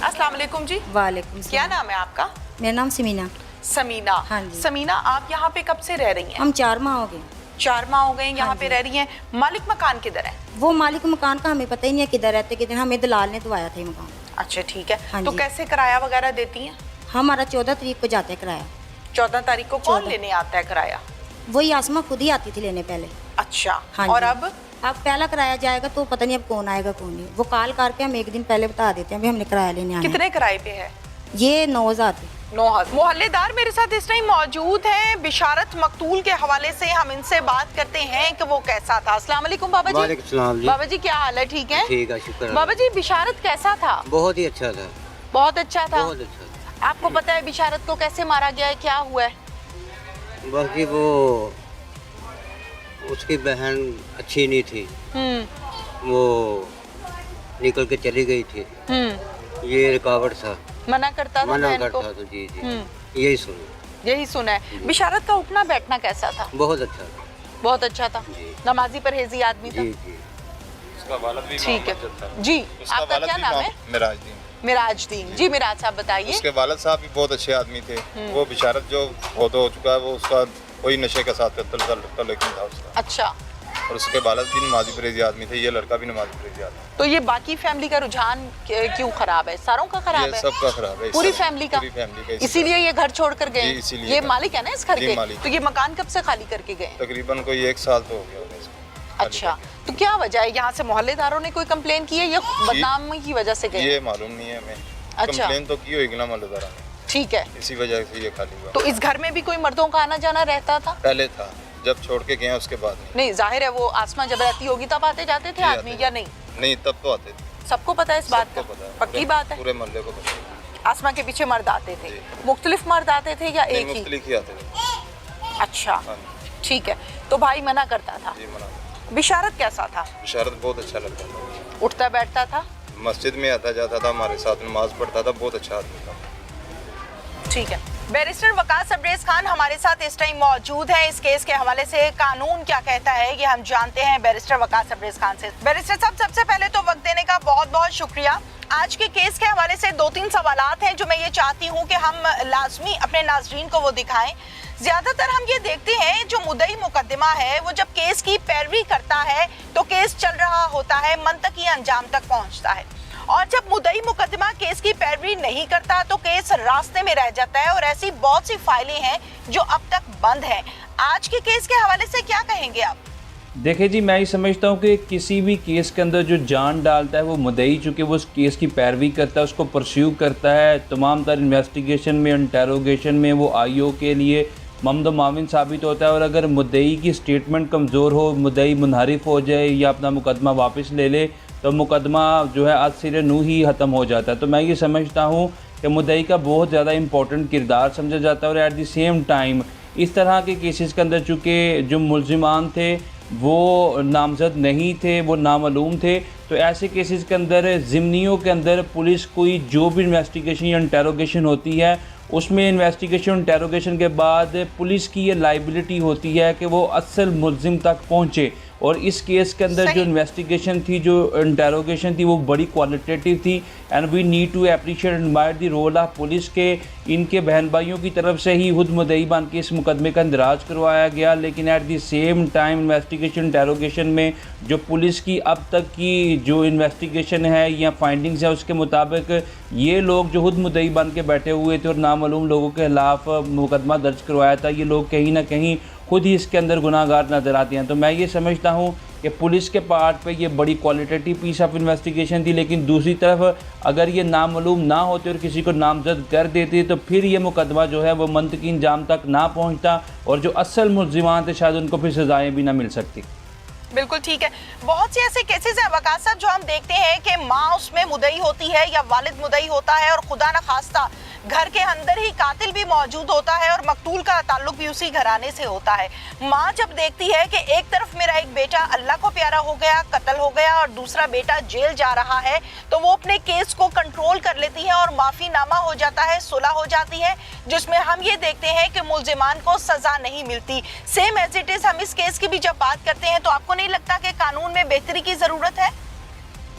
अस्सलाम वालेकुम जी। वालेकुम सलाम। क्या नाम है आपका? मेरा नाम समीना। समीना। हाँ जी। समीना, आप यहाँ पे कब से रह रही हैं? हम 4 माह हो गए। 4 माह हो गए यहाँ हाँ पे जी। रह रही हैं। मालिक मकान किधर है? वो मालिक मकान का हमें पता ही नहीं है किधर रहते, किधर, हमें दलाल ने दवाया था ये मकान। अच्छा ठीक है। हाँ तो जी। कैसे किराया वगैरह देती हैं? हमारा 14 तारीख को जाता है किराया। 14 तारीख को कौन 14 लेने आता है किराया? वही आसमा खुद ही आती थी लेने पहले। अच्छा। हाँ और जी। अब पहला किराया जाएगा तो पता नहीं अब कौन आएगा कौन नहीं। वो कॉल करके हम एक दिन पहले बता देते हैं भी हमने किराया लेने आना है। कितने किराए पे है? ये 9,000। 9,000। मोहल्लेदार मेरे साथ इस टाइम मौजूद हैं। बिशारत मकतूल के हवाले से हम इनसे बात करते हैं कि वो कैसा था। अस्सलाम वालेकुम बाबा जी। वालेकुम सलाम जी। बाबा जी क्या हाल है? ठीक है। ठीक है, शुक्र है। बाबा जी बिशारत कैसा था? बहुत ही अच्छा था। बहुत अच्छा था। बहुत अच्छा था। आपको पता है बिशारत को कैसे मारा गया है, क्या हुआ है? बाकी वो उसकी बहन अच्छी नहीं थी, वो निकल के चली गई थी। ये रुकावट था, मना करता था मना बहन को? करता था। जी जी, यही सुनो। यही सुना है। बिशारत का उठना बैठना कैसा था? बहुत अच्छा था। बहुत अच्छा था। जी। नमाजी परहेजी आदमी था। जी जी। उसका वालिद भी ठीक है मोहम्मद था। जी। उसका आपका वालिद क्या भी नाम है? मिराजुद्दीन। मिराजुद्दीन जी। मिराज साहब बताइए। उसके वालिद साहब भी बहुत अच्छे आदमी थे। वो बिशारत जो बहुत हो चुका है, वो उसका कोई नशे के साथ लेकिन था उसका। अच्छा। और उसके वालिद भी नमाजी परहेजी आदमी थे, ये लड़का भी नमाजी परहेजी आदमी। तो ये बाकी फैमिली का रुझान क्यों खराब है? सारों का खराब ये है? सबका खराब है। पूरी फैमिली का? पूरी फैमिली का। इसीलिए ये घर छोड़ कर गए? जी, इसीलिए ये घर। मालिक है ना इस घर जी, के? मालिक। तो ये मकान कब से खाली करके गए? तकरीबन कोई 1 साल तो हो गया होगा इसको। अच्छा। तो क्या वजह है? यहाँ से मोहल्लेदारों ने कोई कंप्लेन की है या बदनामी की वजह से गए? ये मालूम नहीं है हमें। अच्छा। कंप्लेन तो की होगी ना मोहल्लेदारा ने, ठीक है। इसी वजह से ये खाली हुआ। तो इस घर में भी कोई मर्दों का आना जाना रहता था? पहले था, जब छोड़ के गए उसके बाद नहीं। नहीं, जाहिर है वो आसमा जब रहती होगी तब आते जाते थे जी, आदमी, आते या थे। नहीं? नहीं, तब तो आते थे। सबको पता है इस बात का? सबको पता है। पक्की बात है? पूरे मोहल्ले को पता है। आसमा के पीछे मर्द आते थे? जी। मुख्तलिफ मर्द आते थे या नहीं, एक ही? मुख्तलिफ ही आते थे। अच्छा हाँ, ठीक है। तो भाई मना करता था। जी मना। बिशारत कैसा था? बिशारत बहुत अच्छा लगता था। उठता बैठता था? मस्जिद में आता जाता था, हमारे साथ नमाज पढ़ता था, बहुत अच्छा आदमी था। ठीक है। बैरिस्टर वकास अब्रेज खान हमारे साथ इस टाइम मौजूद है। इस केस के हवाले से कानून क्या कहता है ये हम जानते हैं बैरिस्टर वकास अब्रेज खान से। बैरिस्टर साहब, सबसे पहले तो वक्त देने का बहुत बहुत शुक्रिया। आज के केस के हवाले से 2-3 सवालात हैं जो मैं ये चाहती हूँ कि हम लाजमी अपने नाजरीन को वो दिखाएं। ज्यादातर हम ये देखते हैं जो मुद्दई मुकदमा है वो जब केस की पैरवी करता है तो केस चल रहा होता है, मंतकी अंजाम तक पहुँचता है, और जब मुद्दई मुकदमा केस की पैरवी नहीं करता तो केस रास्ते में रह जाता है। और ऐसी बहुत सी फाइलें हैं जो अब तक बंद हैं। आज के केस के हवाले से क्या कहेंगे आप? देखिए जी, मैं ये समझता हूँ कि किसी भी केस के अंदर जो जान डालता है वो मुद्दई, चूँकि वो उस केस की पैरवी करता है, उसको परस्यू करता है, तमाम तर इन्वेस्टिगेशन में, इंटेरोगेशन में वो आईओ के लिए ममद माविन साबित होता है। और अगर मुद्दई की स्टेटमेंट कमज़ोर हो, मुद्दई मुनहरिफ हो जाए या अपना मुकदमा वापस ले ले, तो मुकदमा जो है आज सिरे नू ही ख़त्म हो जाता है। तो मैं ये समझता हूँ कि मुद्दई का बहुत ज़्यादा इंपॉर्टेंट किरदार समझा जाता है। और एट द सेम टाइम इस तरह के केसेस के अंदर चूँकि जो मुलजिमान थे वो नामजद नहीं थे, वो नामालूम थे, तो ऐसे केसेस के अंदर ज़िम्नियों के अंदर पुलिस कोई जो भी इन्वेस्टिगेशन या इंटेरोगेशन होती है उसमें इन्वेस्टिगेशन इंटेरोगेशन के बाद पुलिस की ये लाइबिलिटी होती है कि वो असल मुल्ज़िम तक पहुँचे। और इस केस के अंदर जो इन्वेस्टिगेशन थी, जो इंटेरोगेशन थी, वो बड़ी क्वालिटेटिव थी। And we need to appreciate and admire the role of police के इनके बहन भाइयों की तरफ से ही खुद मुद्दई बन के इस मुकदमे का इंदराज करवाया गया। लेकिन at the same time investigation interrogation में जो पुलिस की अब तक की जो इन्वेस्टिगेशन है या फाइंडिंग्स है उसके मुताबिक ये लोग जो खुद मुद्दई बन के बैठे हुए थे और नामालूम लोगों के खिलाफ मुकदमा दर्ज करवाया था, ये लोग कहीं ना कहीं खुद ही इसके अंदर गुनाहगार नज़र आते हैं। तो मैं ये समझता हूँ कि पुलिस के पार्ट पे ये बड़ी क्वालिटेटिव पीस ऑफ इन्वेस्टिगेशन थी। लेकिन दूसरी तरफ अगर ये नामालूम ना होते और किसी को नामजद कर देते तो फिर ये मुकदमा जो है वो मंतकी अंजाम तक ना पहुँचता और जो असल मुल्जिमान थे शायद उनको फिर सज़ाएँ भी ना मिल सकती। बिल्कुल ठीक है। बहुत से ऐसे केसेस हैं वकास साहब जो हम देखते हैं कि माँ उसमें मुद्दई होती है या वालिद मुद्दई होता है और खुदा न खास्ता घर के अंदर ही कातिल भी मौजूद होता है और मकतूल का ताल्लुक भी उसी घराने से होता है। माँ जब देखती है कि एक तरफ मेरा एक बेटा अल्लाह को प्यारा हो गया, कत्ल हो गया, और दूसरा बेटा जेल जा रहा है, तो वो अपने केस को कंट्रोल कर लेती है और माफीनामा हो जाता है, सुलह हो जाती है, जिसमें हम ये देखते हैं कि मुल्जिमान को सजा नहीं मिलती। सेम एज इट इज हम इस केस की भी जब बात करते हैं तो आपको नहीं लगता कि कानून में बेहतरी की जरूरत है?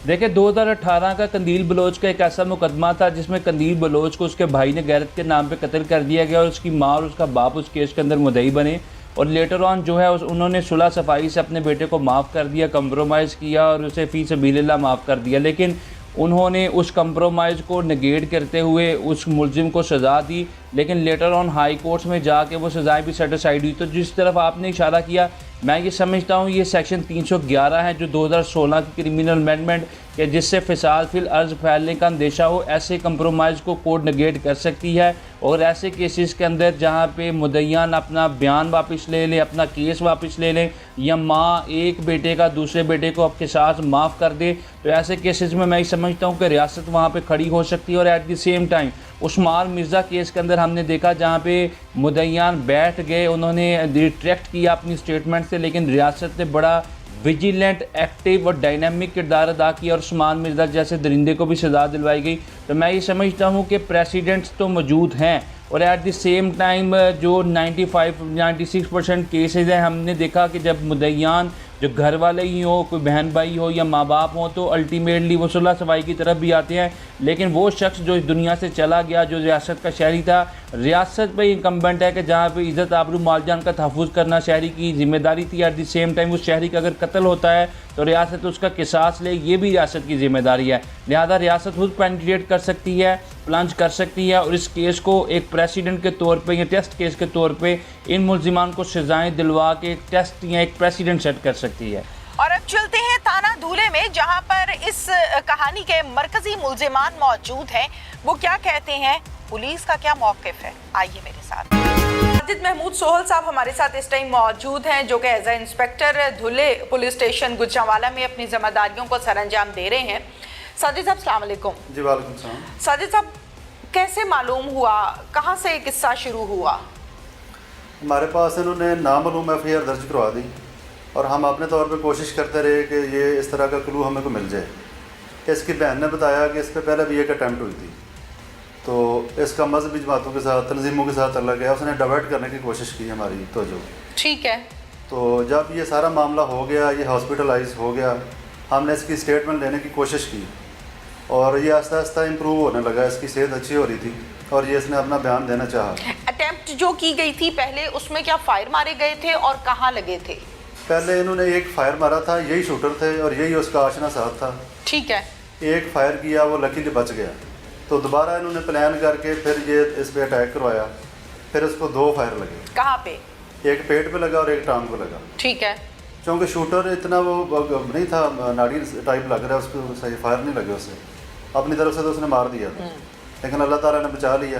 देखिए 2018 का कंदील बलोच का एक ऐसा मुकदमा था जिसमें कंदील बलोच को उसके भाई ने गैरत के नाम पे कत्ल कर दिया गया और उसकी माँ और उसका बाप उस केस के अंदर मुद्दई बने और लेटर ऑन जो है उन्होंने सुलह सफाई से अपने बेटे को माफ़ कर दिया, कंप्रोमाइज़ किया और उसे फ़ी सबीलिल्लाह माफ़ कर दिया। लेकिन उन्होंने उस कंप्रोमाइज़ को नेगेट करते हुए उस मुलजिम को सज़ा दी, लेकिन लेटर ऑन हाई कोर्ट्स में जाके वो सज़ाएँ भी सेटिसाइड हुई। तो जिस तरफ आपने इशारा किया, मैं ये समझता हूँ ये सेक्शन 311 है जो 2016 की क्रिमिनल अमेंडमेंट कि जिससे फिसाद फिल अर्ज़ फैलने का अंदेशा हो, ऐसे कंप्रोमाइज़ को कोर्ट नेगेट कर सकती है। और ऐसे केसेस के अंदर जहाँ पे मुद्दईयान अपना बयान वापस ले लें, अपना केस वापस ले लें, या माँ एक बेटे का दूसरे बेटे को आपके साथ माफ़ कर दे, तो ऐसे केसेस में मैं समझता हूँ कि रियासत वहाँ पे खड़ी हो सकती है। और at the same time Usman Mirza case के अंदर हमने देखा जहाँ पे मुद्दईयान बैठ गए, उन्होंने रिट्रैक्ट किया अपनी स्टेटमेंट से, लेकिन रियासत ने बड़ा विजिलेंट, एक्टिव और डायनामिक किरदार अदा किया और उस्मान मिर्ज़ा जैसे दरिंदे को भी सज़ा दिलवाई गई। तो मैं ये समझता हूँ कि प्रेसिडेंट्स तो मौजूद हैं और एट द सेम टाइम जो 95-96% केसेस हैं, हमने देखा कि जब मुद्दईयान जो घर वाले ही हो, कोई बहन भाई हो या माँ बाप हो, तो अल्टीमेटली वो सुलह सफाई की तरफ भी आते हैं। लेकिन वो शख्स जो इस दुनिया से चला गया, जो रियासत का शहरी था, रियासत पे इनकम्बेंट है कि जहाँ पे इज़्ज़त आबरू माल जान का तहफ़्फ़ुज़ करना शहरी की जिम्मेदारी थी। एट द सेम टाइम उस शहरी का अगर कत्ल होता है तो रियासत उसका किसास ले, ये भी रियासत की जिम्मेदारी है। लिहाजा रियासत खुद पेनिट्रेट कर सकती है, प्लंज कर सकती है और इस केस को एक प्रेसिडेंट के तौर पे या टेस्ट केस के तौर पे इन मुल्जिमान को सजाएं दिलवा के एक टेस्ट या एक प्रेसिडेंट सेट कर सकती है। और अब चलते हैं थाना धूले में, जहां पर इस कहानी के मरकजी मुल्जिमान मौजूद हैं। वो क्या कहते हैं, पुलिस का क्या मौक़िफ़ है, आइए मेरे साथ। साजिद महमूद सोहल साहब हमारे साथ इस टाइम मौजूद हैं, जो कि as a inspector Dhule police station Gujranwala में अपनी जिम्मेदारियों को सरअंजाम दे रहे हैं। साजिद साहब अस्सलाम वालेकुम। जी वालेकुम सलाम। साजिद साहब, कैसे मालूम हुआ, कहाँ से किस्सा शुरू हुआ? हमारे पास इन्होंने नामालूम FIR दर्ज करवा दी और हम अपने तौर पे कोशिश करते रहे कि ये इस तरह का क्लू हमें को मिल जाए। इसकी बहन ने बताया कि इस पर पहले भी एक अटैम्प्ट हुई थी, तो इसका मजहबी जमातों के साथ, तंजीमों के साथ अलग है, उसने डाइवर्ट करने की कोशिश की हमारी तवज्जो। ठीक है। तो जब ये सारा मामला हो गया, ये हॉस्पिटलाइज हो गया, हमने इसकी स्टेटमेंट लेने की कोशिश की और ये आहिस्ता आहिस्ता इम्प्रूव होने लगा, इसकी सेहत अच्छी हो रही थी और ये इसने अपना बयान देना चाहा। अटेम्प्ट जो की गई थी पहले, उसमें क्या फायर मारे गए थे और कहाँ लगे थे? पहले इन्होंने एक फायर मारा था, यही शूटर थे और यही उसका आशना साथ था। ठीक है। एक फायर किया, वो लकीली बच गया, तो दोबारा इन्होंने प्लान करके फिर ये इस पर अटैक करवाया। फिर उसको 2 फायर लगे। कहाँ पे? एक पेट पे लगा और एक टांग पे लगा। ठीक है। क्योंकि शूटर इतना वो नहीं था, नाड़ी टाइप लग रहा है उसको, सही फायर नहीं लगे उससे, अपनी तरफ से तो उसने मार दिया था, लेकिन अल्लाह ताला ने बचा लिया।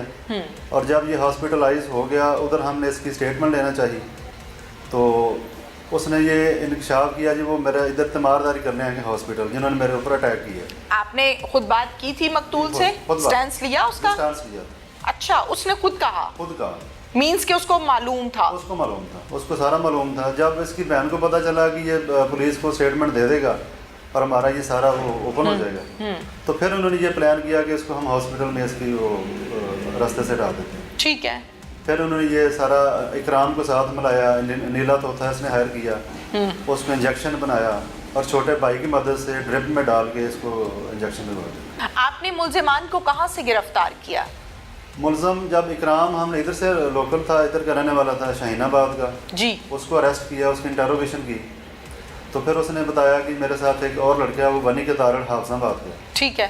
और जब ये हॉस्पिटलाइज हो गया, उधर हमने इसकी स्टेटमेंट लेना चाहिए, तो उसने ये इंकशाफ किया जी वो मेरा इधर तीमारदारी करने आएंगे हॉस्पिटल, जिन्होंने मेरे ऊपर अटैक किया। आपने खुद बात की थी मकतूल से? स्टैंस लिया उसका? स्टैंस लिया। अच्छा, उसने खुद कहा? खुद कहा। मीन्स कि उसको मालूम था? उसको मालूम था, उसको सारा मालूम था। जब इसकी बहन को पता चला कि ये पुलिस को स्टेटमेंट दे देगा और हमारा ये सारा वो ओपन हो जाएगा, तो फिर उन्होंने ये प्लान किया कि इसको हम हॉस्पिटल में इसकी वो रास्ते से डाल देते हैं। ठीक है। फिर उन्होंने ये सारा इकराम को साथ मिलाया, नीला तोता इसने हायर किया, उसको इंजेक्शन बनाया और छोटे भाई की मदद से ड्रिप में डाल के इसको इंजेक्शन दिलवा दिया। आपने मुल्जिमान को कहाँ से गिरफ्तार किया? मुलजम जब इकराम, हमने इधर से लोकल था, इधर का रहने वाला था, शाहीनाबाद का जी, उसको अरेस्ट किया, उसकी इंटरोगेशन की, तो फिर उसने बताया कि मेरे साथ एक और लड़का है, वो बनी के तारड़ हाफिजाबाद का। ठीक है।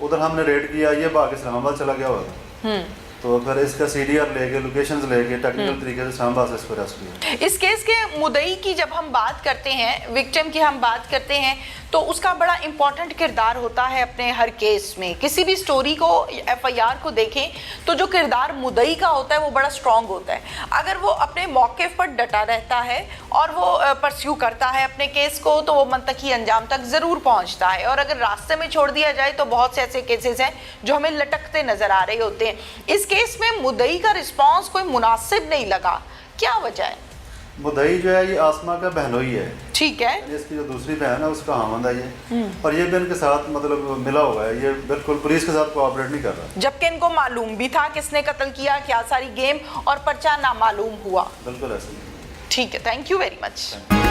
उधर हमने रेड किया, ये भाग इस्लामाबाद चला गया हुआ था, तो फिर इसका CDR लेके, लोकेशंस लेके, टेक्निकल तरीके से इस्लामाबाद से इसको अरेस्ट किया। इस केस के मुद्दई की जब हम बात करते हैं, विक्टिम की हम बात करते हैं, तो उसका बड़ा इंपॉर्टेंट किरदार होता है अपने हर केस में। किसी भी स्टोरी को, FIR को देखें तो जो किरदार मुद्दई का होता है वो बड़ा स्ट्रॉन्ग होता है। अगर वो अपने मौके पर डटा रहता है और वो परस्यू करता है अपने केस को, तो वो मंतकी अंजाम तक ज़रूर पहुंचता है। और अगर रास्ते में छोड़ दिया जाए तो बहुत से ऐसे केसेस हैं जो हमें लटकते नज़र आ रहे होते हैं। इस केस में मुद्दई का रिस्पॉन्स कोई मुनासिब नहीं लगा, क्या वजह है? मुद्दई जो है ये आसमा का बहनोई है। ठीक है। इसकी जो दूसरी बहन है उसका हामंद है ये, और ये भी इनके साथ मतलब मिला हुआ है, ये बिल्कुल पुलिस के साथ कोऑपरेट नहीं कर रहा, जबकि इनको मालूम भी था किसने कत्ल किया, क्या सारी गेम और पर्चा नामालूम हुआ। बिल्कुल ऐसे। ठीक है, थैंक यू वेरी मच।